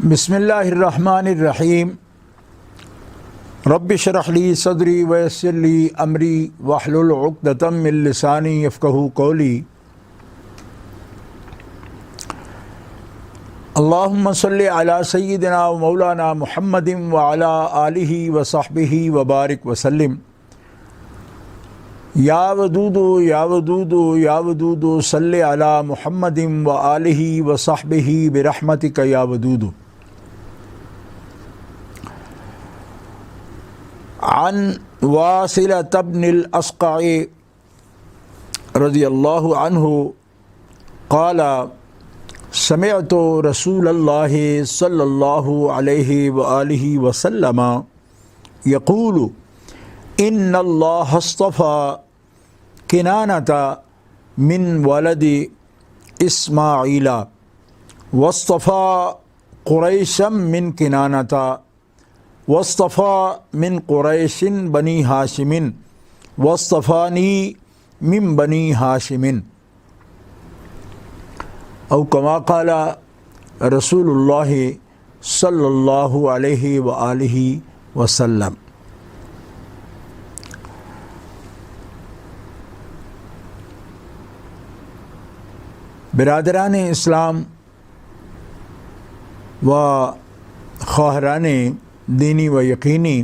بسم اللہ الرحمن الرحیم رب اشرح لی صدری ویسر لی امری واحلل عقدۃ من لسانی یفقہوا قولی اللہم صلی علی سیدنا و مولانا محمد وعلی آلہ وصحبہ وبارک وسلم یا ودود یا ودود یا ودود صلی علی محمد وآلہ وصحبہ برحمتک یا ودود۔ عن واصلة بن الأصقع رضی اللہ عنہ قال سمعت رسول اللہ صلی اللہ علیہ وآلہ وسلم یقول ان اللہ اصطفى کنانۃ من ولد اسماعیل واصطفى قریشا من کنانۃ واصطفى من قریش بنی ہاشم واصطفانی من بنی ہاشم او کما قال رسول اللہ صلی اللہ علیہ وآلہ وسلم۔ برادران اسلام و خواہران دینی و یقینی،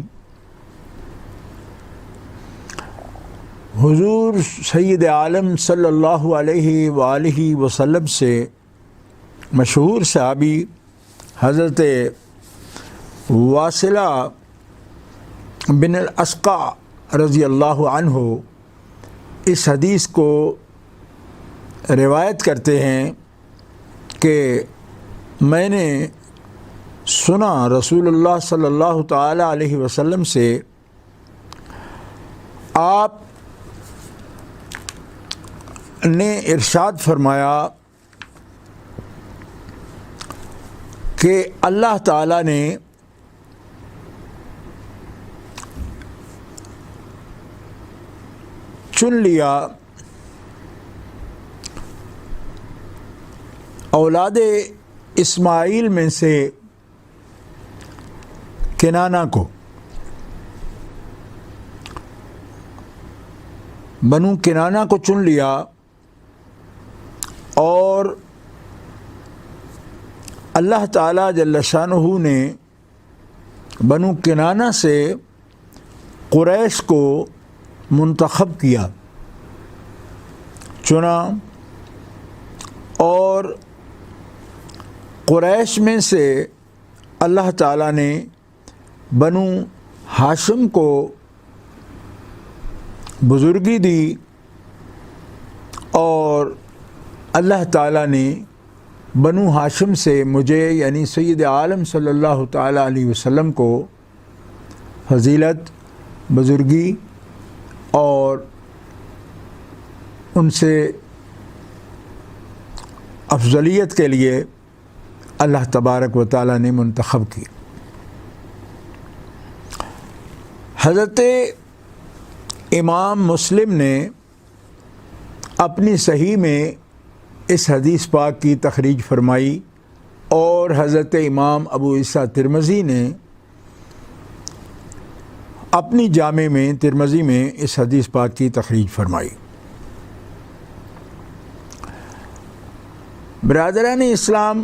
حضور سید عالم صلی اللہ علیہ وآلہ وسلم سے مشہور صحابی حضرت واصلہ بن الاسقع رضی اللہ عنہ اس حدیث کو روایت کرتے ہیں کہ میں نے سنا رسول اللہ صلی اللہ تعالی علیہ وسلم سے، آپ نے ارشاد فرمایا کہ اللہ تعالی نے چن لیا اولاد اسماعیل میں سے کنانہ کو، بنو کنانہ کو چن لیا، اور اللہ تعالیٰ جل شانہ نے بنو کنانہ سے قریش کو منتخب کیا، چنا، اور قریش میں سے اللہ تعالیٰ نے بنو ہاشم کو بزرگی دی، اور اللہ تعالیٰ نے بنو ہاشم سے مجھے یعنی سید عالم صلی اللہ تعالیٰ علیہ وسلم کو فضیلت، بزرگی اور ان سے افضلیت کے لیے اللہ تبارک و تعالیٰ نے منتخب کی۔ حضرت امام مسلم نے اپنی صحیح میں اس حدیث پاک کی تخریج فرمائی، اور حضرت امام ابو عیسیٰ ترمذی نے اپنی جامع میں ترمذی میں اس حدیث پاک کی تخریج فرمائی۔ برادران اسلام،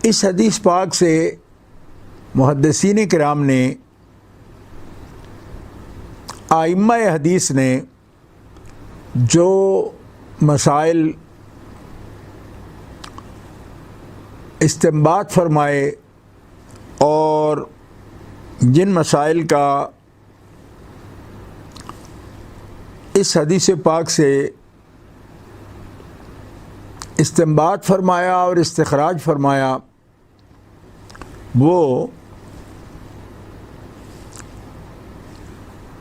اس حدیث پاک سے محدثین کرام نے، ائمہ حدیث نے جو مسائل استنباط فرمائے اور جن مسائل کا اس حدیث پاک سے استنباط فرمایا اور استخراج فرمایا، وہ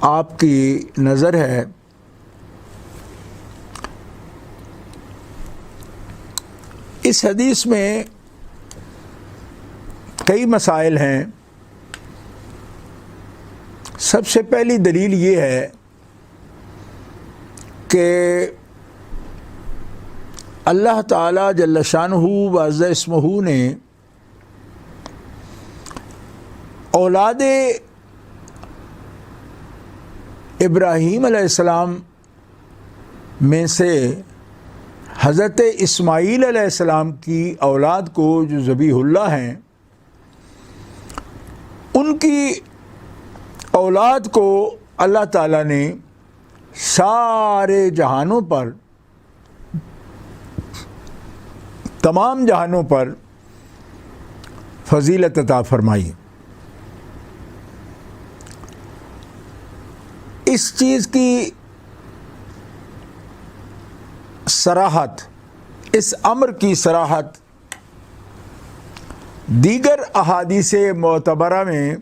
آپ کی نظر ہے۔ اس حدیث میں کئی مسائل ہیں۔ سب سے پہلی دلیل یہ ہے کہ اللہ تعالیٰ جل شانہ وعز اسمہ نے اولاد ابراہیم علیہ السلام میں سے حضرت اسماعیل علیہ السلام کی اولاد کو جو ذبیح اللہ ہیں، ان کی اولاد کو اللہ تعالیٰ نے سارے جہانوں پر، تمام جہانوں پر فضیلت عطا فرمائی۔ اس چیز کی صراحت، اس امر کی صراحت دیگر احادیث معتبرہ میں،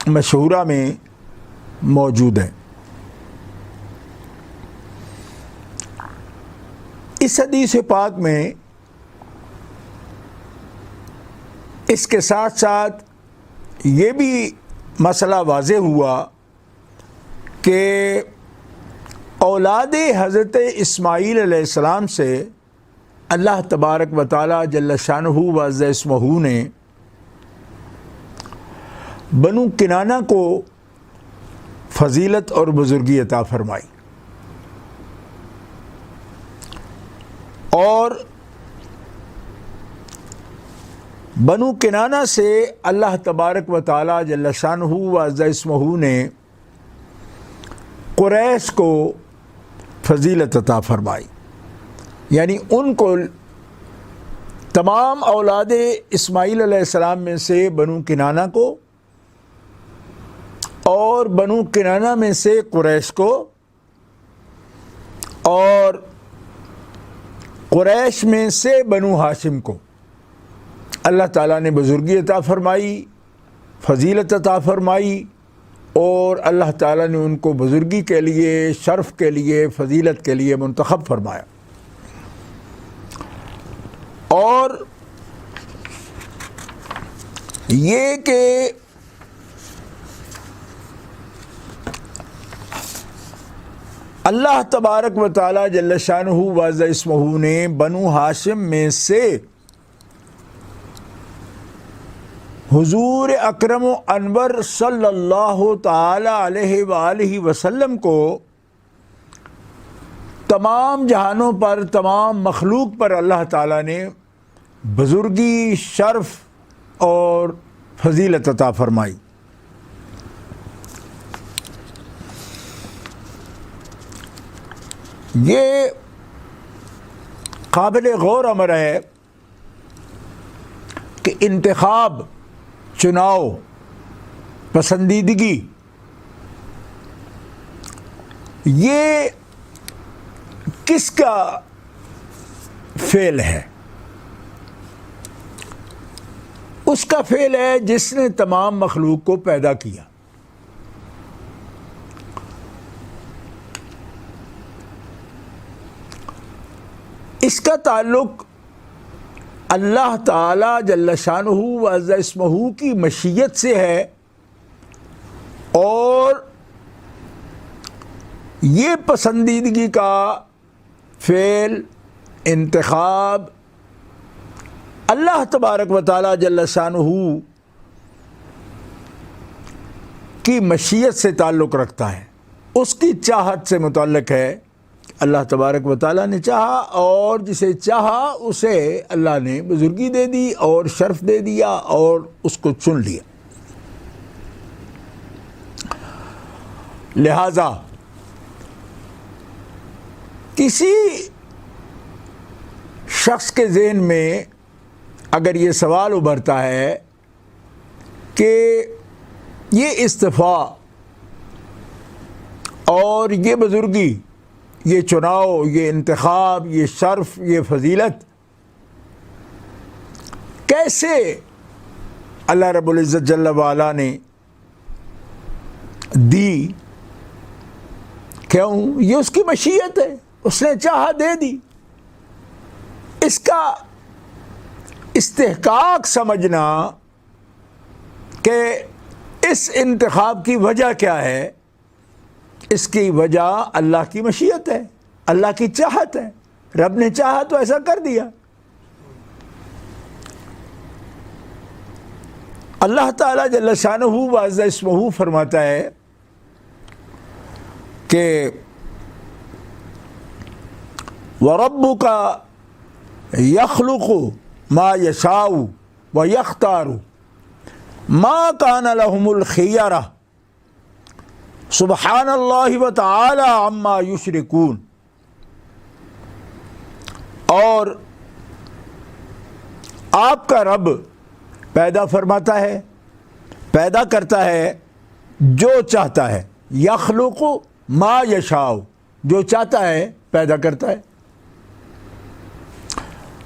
مشہورہ میں موجود ہے۔ اس حدیث پاک میں اس کے ساتھ ساتھ یہ بھی مسئلہ واضح ہوا کہ اولاد حضرت اسماعیل علیہ السلام سے اللہ تبارک و تعالی جل شانہ وعز اسمہ نے بنو کنانہ کو فضیلت اور بزرگی عطا فرمائی، اور بنو کنانہ سے اللہ تبارک و تعالی جل شانہ وعز اسمہ نے قریش کو فضیلت عطا فرمائی، یعنی ان کو تمام اولاد اسماعیل علیہ السلام میں سے بنو کنانہ کو، اور بنو کنانہ میں سے قریش کو، اور قریش میں سے بنو ہاشم کو اللہ تعالیٰ نے بزرگی عطا فرمائی، فضیلت عطا فرمائی، اور اللہ تعالیٰ نے ان کو بزرگی کے لیے، شرف کے لیے، فضیلت کے لیے منتخب فرمایا۔ اور یہ کہ اللہ تبارک و تعالی جل شانہ وعز اسمہ نے بنو ہاشم میں سے حضور اکرم و انور صلی اللہ تعالی علیہ وآلہ وسلم کو تمام جہانوں پر، تمام مخلوق پر اللہ تعالیٰ نے بزرگی، شرف اور فضیلت عطا فرمائی۔ یہ قابل غور امر ہے کہ انتخاب، چناؤ، پسندیدگی، یہ کس کا فعل ہے؟ اس کا فعل ہے جس نے تمام مخلوق کو پیدا کیا۔ اس کا تعلق اللہ تعالی جل شانہ وعز اسمہ کی مشیت سے ہے، اور یہ پسندیدگی کا فعل، انتخاب اللہ تبارک و تعالی جل شانہ کی مشیت سے تعلق رکھتا ہے، اس کی چاہت سے متعلق ہے۔ اللہ تبارک و تعالیٰ نے چاہا، اور جسے چاہا اسے اللہ نے بزرگی دے دی اور شرف دے دیا اور اس کو چن لیا۔ لہذا کسی شخص کے ذہن میں اگر یہ سوال ابھرتا ہے کہ یہ اصطفاء اور یہ بزرگی، یہ چناؤ، یہ انتخاب، یہ شرف، یہ فضیلت کیسے اللہ رب العزت جل وعلا نے دی؟ کیوں؟ یہ اس کی مشیت ہے، اس نے چاہا دے دی۔ اس کا استحقاق سمجھنا کہ اس انتخاب کی وجہ کیا ہے، اس کی وجہ اللہ کی مشیت ہے، اللہ کی چاہت ہے۔ رب نے چاہا تو ایسا کر دیا۔ اللہ تعالیٰ جل شانہ وعز اسمہ فرماتا ہے کہ وَرَبُّكَ يَخْلُقُ مَا يَشَاءُ وَيَخْتَارُ مَا كَانَ لَهُمُ الْخِيَرَةُ سبحان اللہ وتعالی عما یشرکون۔ اور آپ کا رب پیدا فرماتا ہے، پیدا کرتا ہے جو چاہتا ہے، یخلق ما یشاء، جو چاہتا ہے پیدا کرتا ہے،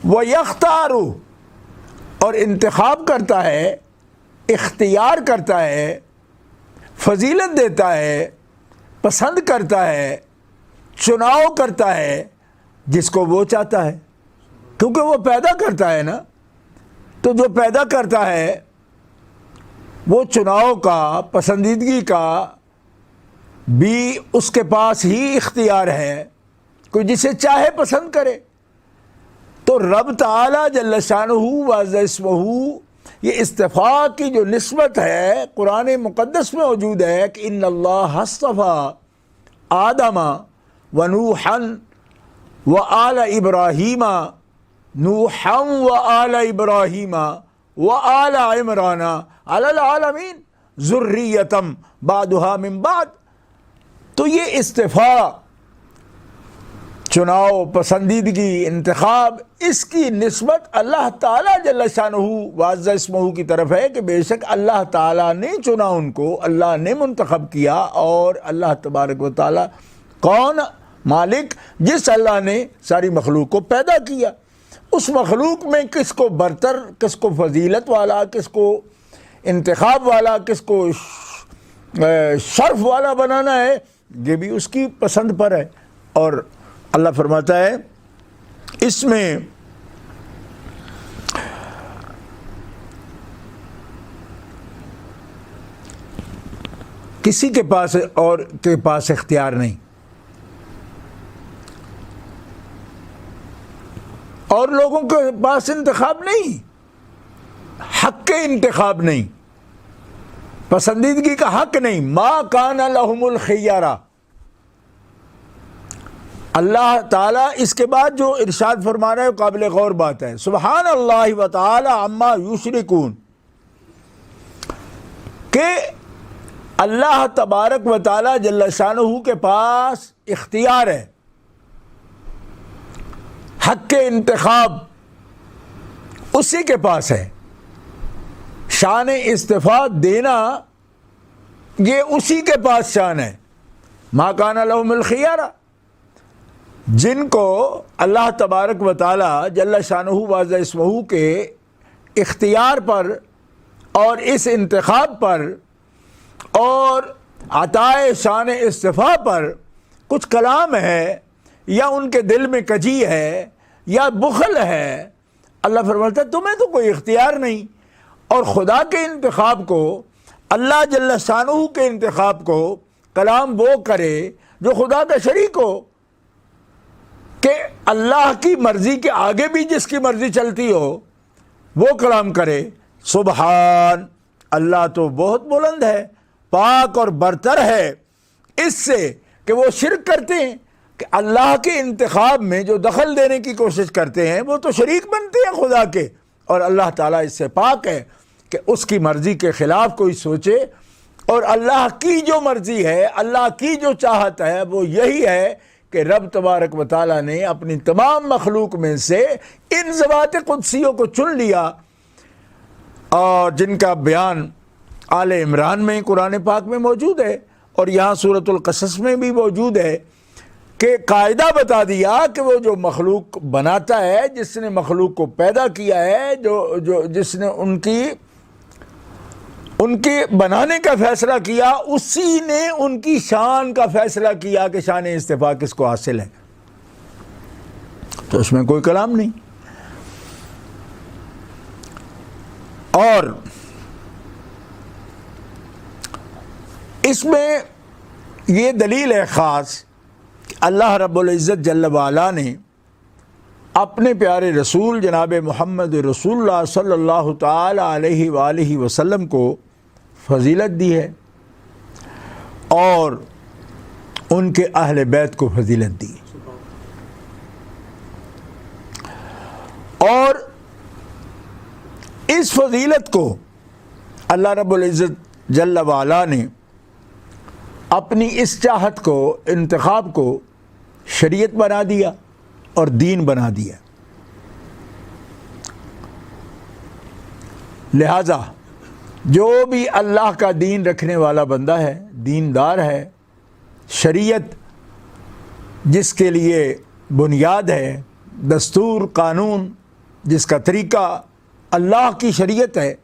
وَيَخْتَارُ، اور انتخاب کرتا ہے، اختیار کرتا ہے، فضیلت دیتا ہے، پسند کرتا ہے، چناؤ کرتا ہے جس کو وہ چاہتا ہے، کیونکہ وہ پیدا کرتا ہے نا، تو جو پیدا کرتا ہے وہ چناؤ کا، پسندیدگی کا بھی اس کے پاس ہی اختیار ہے، کوئی جسے چاہے پسند کرے۔ تو رب تعالی جل شانہ وعز اسمہ یہ اصطفاء کی جو نسبت ہے قرآن مقدس میں موجود ہے کہ ان اللہ اصطفیٰ آدم ونوحا وآل ابراہیم، نوحا وآل ابراہیم وآل عمران علی العالمین ذریۃ بعضها من بعض۔ تو یہ اصطفاء، چناؤ، پسندیدگی، انتخاب، اس کی نسبت اللہ تعالیٰ جل شانہ وعز اسمہ کی طرف ہے کہ بے شک اللہ تعالیٰ نے چنا ان کو، اللہ نے منتخب کیا۔ اور اللہ تبارک و تعالیٰ کون؟ مالک، جس اللہ نے ساری مخلوق کو پیدا کیا، اس مخلوق میں کس کو برتر، کس کو فضیلت والا، کس کو انتخاب والا، کس کو شرف والا بنانا ہے، یہ بھی اس کی پسند پر ہے۔ اور اللہ فرماتا ہے اس میں کسی کے پاس اور کے پاس اختیار نہیں، اور لوگوں کے پاس انتخاب نہیں، حق کے انتخاب نہیں، پسندیدگی کا حق نہیں۔ ما کان لہم الخیارہ، اللہ تعالیٰ اس کے بعد جو ارشاد فرما رہا ہے وہ قابل غور بات ہے۔ سبحان اللہ وتعالی عما یشرکون، کہ اللہ تبارک و تعالی جل شانہ کے پاس اختیار ہے، حق کے انتخاب اسی کے پاس ہے، شان استفاء دینا یہ اسی کے پاس شان ہے۔ ما کان لہم الخیارہ، جن کو اللہ تبارک و تعالی جل شانہ وعز اسمہ کے اختیار پر اور اس انتخاب پر اور عطائے شان استفاء پر کچھ کلام ہے، یا ان کے دل میں کجی ہے، یا بخل ہے، اللہ فرماتا ہے تمہیں تو کوئی اختیار نہیں۔ اور خدا کے انتخاب کو، اللہ جل شانہ کے انتخاب کو کلام وہ کرے جو خدا کا شریک ہو، کہ اللہ کی مرضی کے آگے بھی جس کی مرضی چلتی ہو وہ کلام کرے۔ سبحان، اللہ تو بہت بلند ہے، پاک اور برتر ہے اس سے کہ وہ شرک کرتے ہیں، کہ اللہ کے انتخاب میں جو دخل دینے کی کوشش کرتے ہیں وہ تو شریک بنتے ہیں خدا کے، اور اللہ تعالیٰ اس سے پاک ہے کہ اس کی مرضی کے خلاف کوئی سوچے۔ اور اللہ کی جو مرضی ہے، اللہ کی جو چاہت ہے وہ یہی ہے کہ رب تبارک و تعالیٰ نے اپنی تمام مخلوق میں سے ان ذوات قدسیوں کو چن لیا، اور جن کا بیان آل عمران میں قرآن پاک میں موجود ہے، اور یہاں سورۃ القصص میں بھی موجود ہے، کہ قاعدہ بتا دیا کہ وہ جو مخلوق بناتا ہے، جس نے مخلوق کو پیدا کیا ہے، جس نے ان کی بنانے کا فیصلہ کیا، اسی نے ان کی شان کا فیصلہ کیا کہ شان استفاء کس کو حاصل ہے، تو اس میں کوئی کلام نہیں۔ اور اس میں یہ دلیل ہے خاص کہ اللہ رب العزت جل وعلا نے اپنے پیارے رسول جناب محمد رسول اللہ صلی اللہ تعالی علیہ وآلہ وسلم کو فضیلت دی ہے اور ان کے اہل بیت کو فضیلت دی ہے. اور اس فضیلت کو اللہ رب العزت جل وعلا نے اپنی اس چاہت کو، انتخاب کو شریعت بنا دیا اور دین بنا دیا. لہذا جو بھی اللہ کا دین رکھنے والا بندہ ہے، دیندار ہے، شریعت جس کے لیے بنیاد ہے، دستور قانون جس کا طریقہ اللہ کی شریعت ہے،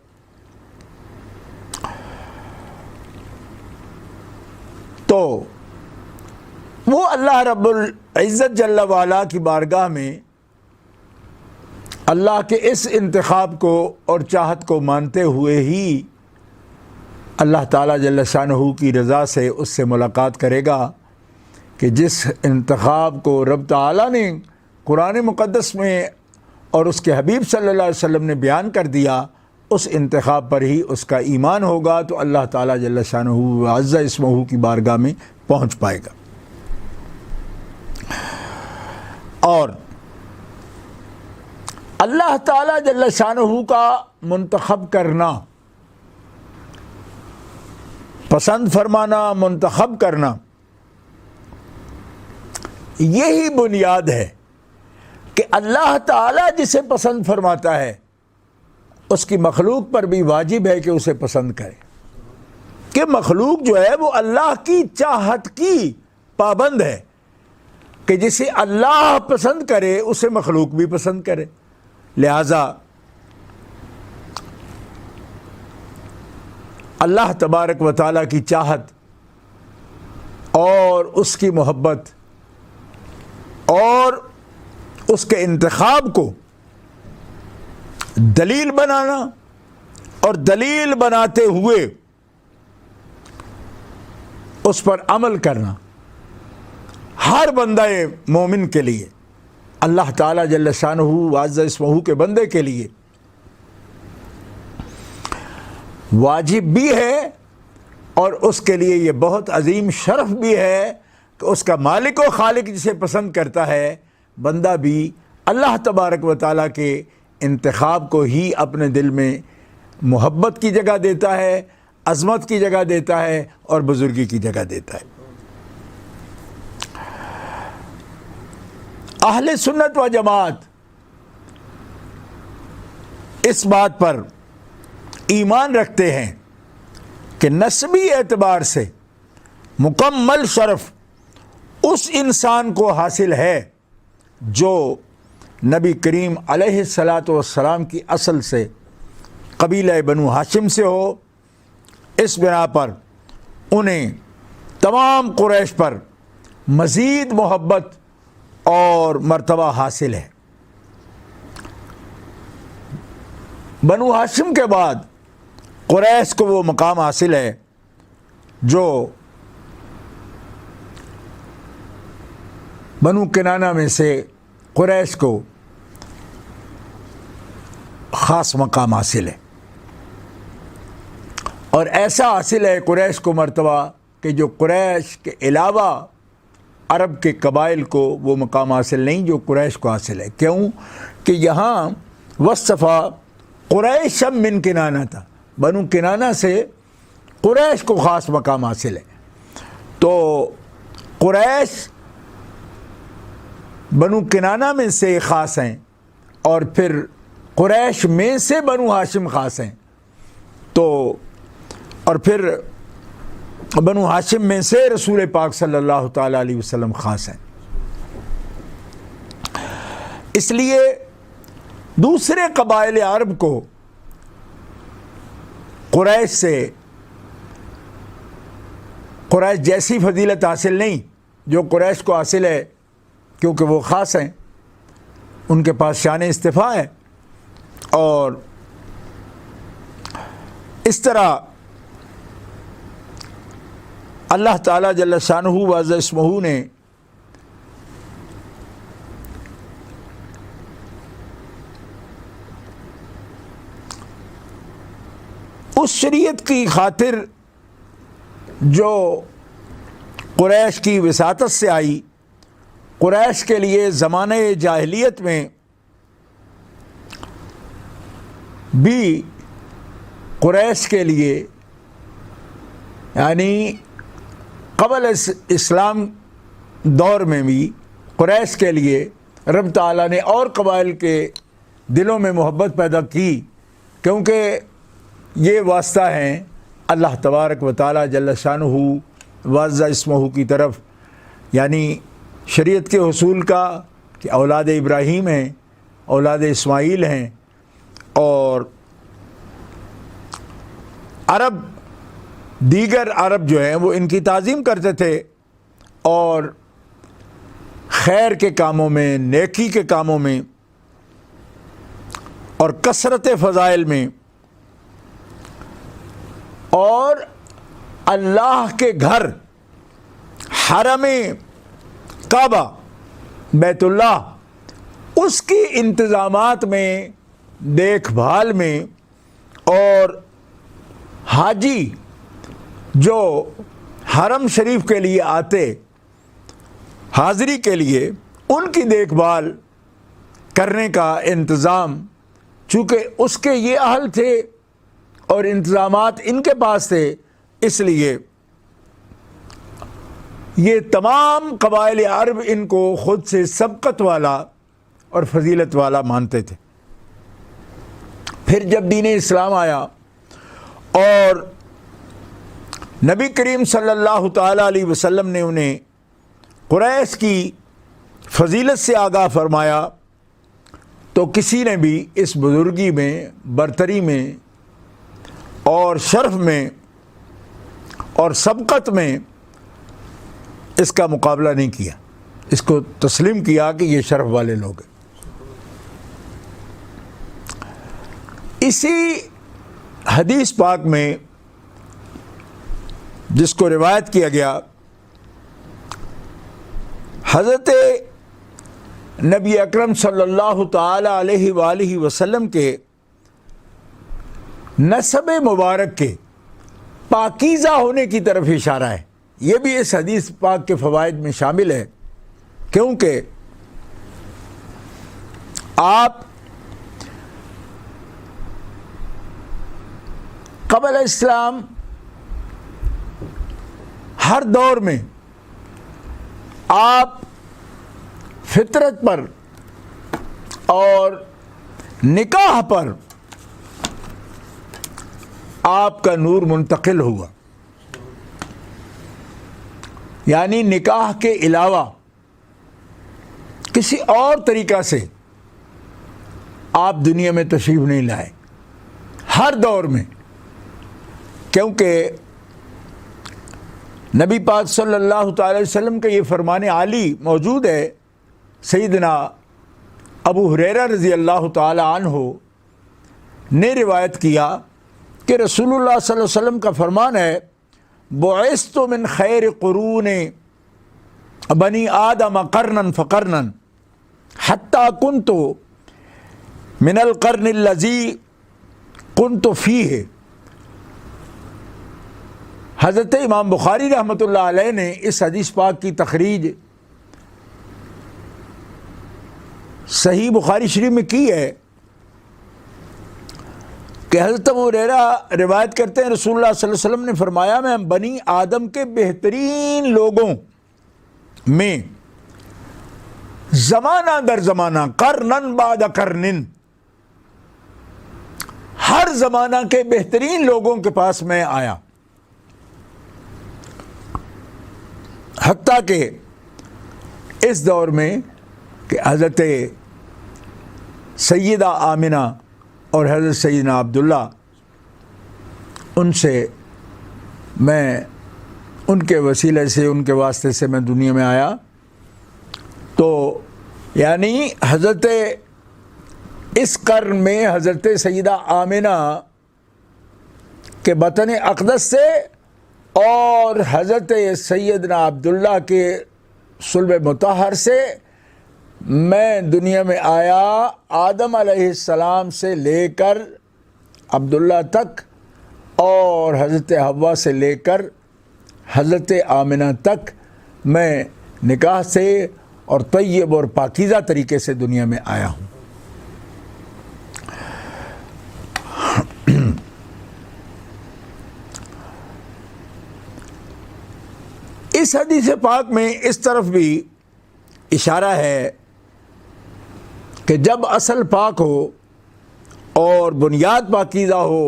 تو وہ اللہ رب العزت جل وعلا کی بارگاہ میں اللہ کے اس انتخاب کو اور چاہت کو مانتے ہوئے ہی اللہ تعالیٰ جل شانہ کی رضا سے اس سے ملاقات کرے گا کہ جس انتخاب کو رب تعالیٰ نے قرآن مقدس میں اور اس کے حبیب صلی اللہ علیہ وسلم نے بیان کر دیا، اس انتخاب پر ہی اس کا ایمان ہوگا تو اللہ تعالیٰ جل شانہ عز اسمہ کی بارگاہ میں پہنچ پائے گا. اور اللہ تعالیٰ جل شانہ کا منتخب کرنا، پسند فرمانا، منتخب کرنا، یہی بنیاد ہے کہ اللہ تعالیٰ جسے پسند فرماتا ہے اس کی مخلوق پر بھی واجب ہے کہ اسے پسند کرے، کہ مخلوق جو ہے وہ اللہ کی چاہت کی پابند ہے کہ جسے اللہ پسند کرے اسے مخلوق بھی پسند کرے. لہذا اللہ تبارک و تعالیٰ کی چاہت اور اس کی محبت اور اس کے انتخاب کو دلیل بنانا اور دلیل بناتے ہوئے اس پر عمل کرنا ہر بندہ مومن کے لیے، اللہ تعالیٰ جل شانہ وعز اسمہ کے بندے کے لیے واجب بھی ہے، اور اس کے لیے یہ بہت عظیم شرف بھی ہے کہ اس کا مالک و خالق جسے پسند کرتا ہے، بندہ بھی اللہ تبارک و تعالیٰ کے انتخاب کو ہی اپنے دل میں محبت کی جگہ دیتا ہے، عظمت کی جگہ دیتا ہے اور بزرگی کی جگہ دیتا ہے. اہل سنت و جماعت اس بات پر ایمان رکھتے ہیں کہ نسبی اعتبار سے مکمل شرف اس انسان کو حاصل ہے جو نبی کریم علیہ الصلاۃ والسلام کی اصل سے قبیلہ بنو ہاشم سے ہو. اس بنا پر انہیں تمام قریش پر مزید محبت اور مرتبہ حاصل ہے. بنو ہاشم کے بعد قریش کو وہ مقام حاصل ہے جو بنو کنانہ میں سے قریش کو خاص مقام حاصل ہے، اور ایسا حاصل ہے قریش کو مرتبہ کہ جو قریش کے علاوہ عرب کے قبائل کو وہ مقام حاصل نہیں جو قریش کو حاصل ہے. کیوں کہ یہاں وصفہ قریش من کنانہ تھا، بنو کنانہ سے قریش کو خاص مقام حاصل ہے. تو قریش بنو کنانہ میں سے خاص ہیں، اور پھر قریش میں سے بنو ہاشم خاص ہیں، تو اور پھر بنو ہاشم میں سے رسول پاک صلی اللہ تعالیٰ علیہ وسلم خاص ہیں. اس لیے دوسرے قبائل عرب کو قریش سے قریش جیسی فضیلت حاصل نہیں جو قریش کو حاصل ہے، کیونکہ وہ خاص ہیں، ان کے پاس شان استفاء ہے. اور اس طرح اللہ تعالیٰ جل شانہ وعز اسمہ نے اس شریعت کی خاطر جو قریش کی وساطت سے آئی، قریش کے لیے زمانہ جاہلیت میں بھی، قریش کے لیے یعنی قبل اسلام دور میں بھی قریش کے لیے رب تعالیٰ نے اور قبائل کے دلوں میں محبت پیدا کی، کیونکہ یہ واسطہ ہیں اللہ تبارک و تعالیٰ جل شانہ وعز اسمہ کی طرف، یعنی شریعت کے حصول کا کہ اولاد ابراہیم ہیں، اولاد اسماعیل ہیں، اور عرب، دیگر عرب جو ہیں وہ ان کی تعظیم کرتے تھے، اور خیر کے کاموں میں، نیکی کے کاموں میں اور کثرت فضائل میں اور اللہ کے گھر حرم کعبہ بیت اللہ اس کی انتظامات میں، دیکھ بھال میں، اور حاجی جو حرم شریف کے لیے آتے حاضری کے لیے، ان کی دیکھ بھال کرنے کا انتظام، چونکہ اس کے یہ اہل تھے اور انتظامات ان کے پاس تھے، اس لیے یہ تمام قبائل عرب ان کو خود سے سبقت والا اور فضیلت والا مانتے تھے۔ پھر جب دین اسلام آیا اور نبی کریم صلی اللہ تعالیٰ علیہ وسلم نے انہیں قریش کی فضیلت سے آگاہ فرمایا، تو کسی نے بھی اس بزرگی میں، برتری میں اور شرف میں اور سبقت میں اس کا مقابلہ نہیں کیا، اس کو تسلیم کیا کہ یہ شرف والے لوگ ہیں۔ اسی حدیث پاک میں جس کو روایت کیا گیا، حضرت نبی اکرم صلی اللہ تعالی علیہ وآلہ وسلم کے نسب مبارک کے پاکیزہ ہونے کی طرف اشارہ ہے۔ یہ بھی اس حدیث پاک کے فوائد میں شامل ہے، کیونکہ آپ قبل اسلام ہر دور میں آپ فطرت پر اور نکاح پر آپ کا نور منتقل ہوا، یعنی نکاح کے علاوہ کسی اور طریقہ سے آپ دنیا میں تشریف نہیں لائے ہر دور میں، کیونکہ نبی پاک صلی اللہ تعالی وسلم کا یہ فرمان عالی موجود ہے۔ سیدنا ابو ہریرہ رضی اللہ تعالی عنہ نے روایت کیا کہ رسول اللہ صلی اللہ علیہ وسلم کا فرمان ہے، بعثت من خیر قرون بنی آدم قرنا فقرنا حتی کنت من القرن الذی کنت فیہ۔ حضرت امام بخاری رحمۃ اللہ علیہ نے اس حدیث پاک کی تخریج صحیح بخاری شریف میں کی ہے کہ حضرت ابو ہریرہ روایت کرتے ہیں، رسول اللہ صلی اللہ علیہ وسلم نے فرمایا، میں بنی آدم کے بہترین لوگوں میں زمانہ در زمانہ، قرنن بعد قرنن، ہر زمانہ کے بہترین لوگوں کے پاس میں آیا، حتیٰ کہ اس دور میں کہ حضرت سیدہ آمنہ اور حضرت سیدنا عبداللہ، ان سے میں ان کے وسیلے سے، ان کے واسطے سے میں دنیا میں آیا۔ تو یعنی حضرت اس قرن میں حضرت سیدہ آمنہ کے بطن اقدس سے اور حضرت سیدنا عبداللہ کے صلب مطہر سے میں دنیا میں آیا، آدم علیہ السلام سے لے کر عبداللہ تک، اور حضرت حوا سے لے کر حضرت آمنہ تک میں نکاح سے اور طیب اور پاکیزہ طریقے سے دنیا میں آیا ہوں۔ اس حدیث پاک میں اس طرف بھی اشارہ ہے کہ جب اصل پاک ہو اور بنیاد پاکیزہ ہو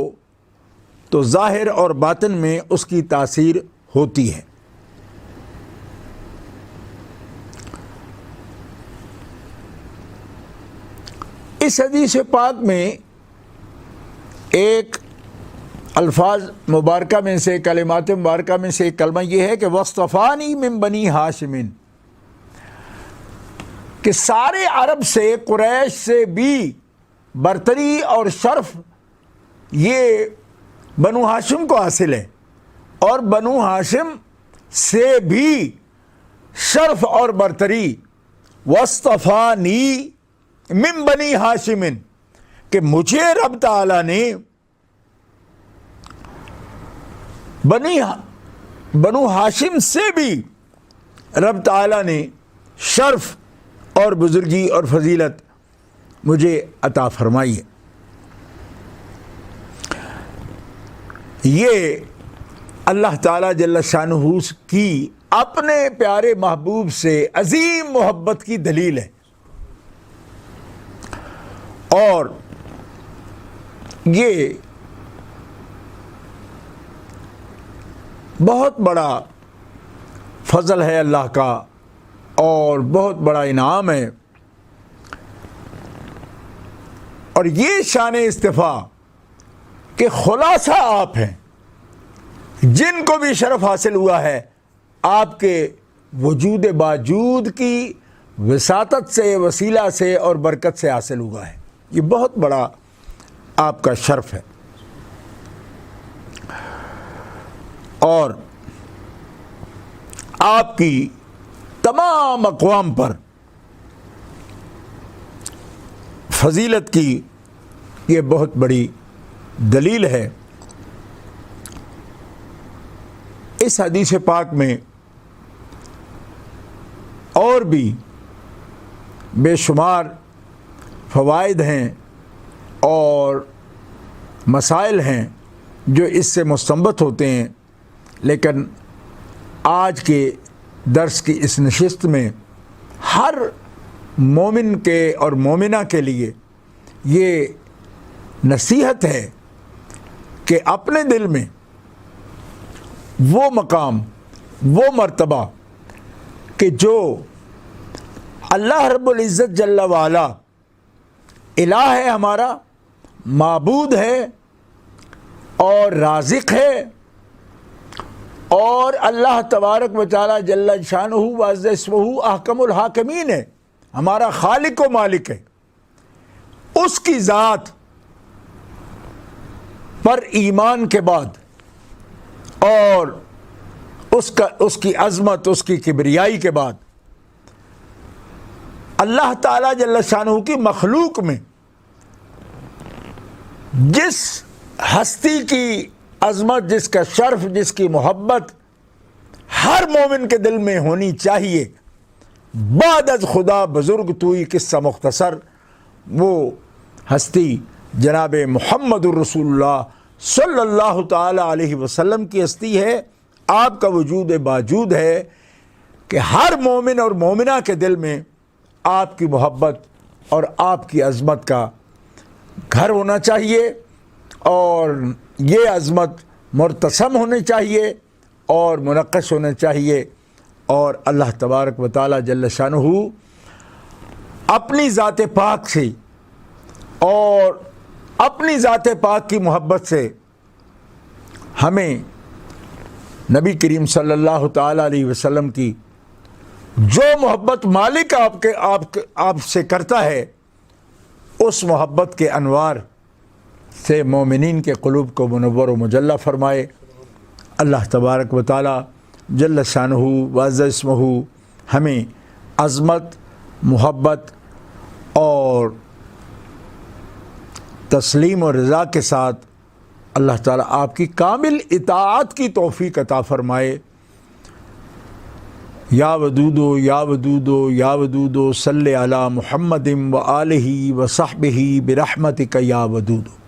تو ظاہر اور باطن میں اس کی تاثیر ہوتی ہے۔ اس حدیث پاک میں ایک الفاظ مبارکہ میں سے، کلمات مبارکہ میں سے ایک کلمہ یہ ہے کہ وَاصْطَفَانِي مِن بنی ہاشم، کہ سارے عرب سے، قریش سے بھی برتری اور شرف یہ بنو ہاشم کو حاصل ہے، اور بنو ہاشم سے بھی شرف اور برتری وَاصْطَفَانِي مِن بنی ہاشم، کہ رب تعالیٰ نے بنو ہاشم سے بھی رب تعالیٰ نے شرف اور بزرگی اور فضیلت مجھے عطا فرمائی ہے۔ یہ اللہ تعالیٰ جل شانہ کی اپنے پیارے محبوب سے عظیم محبت کی دلیل ہے، اور یہ بہت بڑا فضل ہے اللہ کا، اور بہت بڑا انعام ہے، اور یہ شان اصطفاء کہ خلاصہ آپ ہیں، جن کو بھی شرف حاصل ہوا ہے آپ کے وجود باوجود کی وساطت سے، وسیلہ سے اور برکت سے حاصل ہوا ہے۔ یہ بہت بڑا آپ کا شرف ہے، اور آپ کی تمام اقوام پر فضیلت کی یہ بہت بڑی دلیل ہے۔ اس حدیث پاک میں اور بھی بے شمار فوائد ہیں اور مسائل ہیں جو اس سے مستنبط ہوتے ہیں، لیکن آج کے درس کی اس نشست میں ہر مومن کے اور مومنہ کے لیے یہ نصیحت ہے کہ اپنے دل میں وہ مقام، وہ مرتبہ کہ جو اللہ رب العزت جل وعلا الہ ہے، ہمارا معبود ہے اور رازق ہے، اور اللہ تبارک و تعالی جل شانہ وعز اسمہ احکم الحاکمین ہے، ہمارا خالق و مالک ہے، اس کی ذات پر ایمان کے بعد اور اس کی عظمت، اس کی کبریائی کے بعد اللہ تعالی جل شانہ کی مخلوق میں جس ہستی کی عظمت، جس کا شرف، جس کی محبت ہر مومن کے دل میں ہونی چاہیے، بعد از خدا بزرگ توئی قصہ مختصر، وہ ہستی جناب محمد الرسول اللہ صلی اللہ تعالی علیہ وسلم کی ہستی ہے۔ آپ کا وجود باوجود ہے کہ ہر مومن اور مومنہ کے دل میں آپ کی محبت اور آپ کی عظمت کا گھر ہونا چاہیے، اور یہ عظمت مرتسم ہونی چاہیے اور منقش ہونا چاہیے، اور اللہ تبارک و تعالی جل شانہ اپنی ذات پاک سے اور اپنی ذات پاک کی محبت سے ہمیں نبی کریم صلی اللہ تعالی علیہ وسلم کی جو محبت مالک آپ سے کرتا ہے، اس محبت کے انوار سے مومنین کے قلوب کو منور و مجلہ فرمائے۔ اللہ تبارک و تعالی جل شانہ وعز اسمہ ہمیں عظمت، محبت اور تسلیم و رضا کے ساتھ اللہ تعالیٰ آپ کی کامل اطاعت کی توفیق عطا فرمائے۔ یا ودودو یا ودودو یا ودودو صلی علی محمد و آلہ و صحبہ برحمتک یا ودودو۔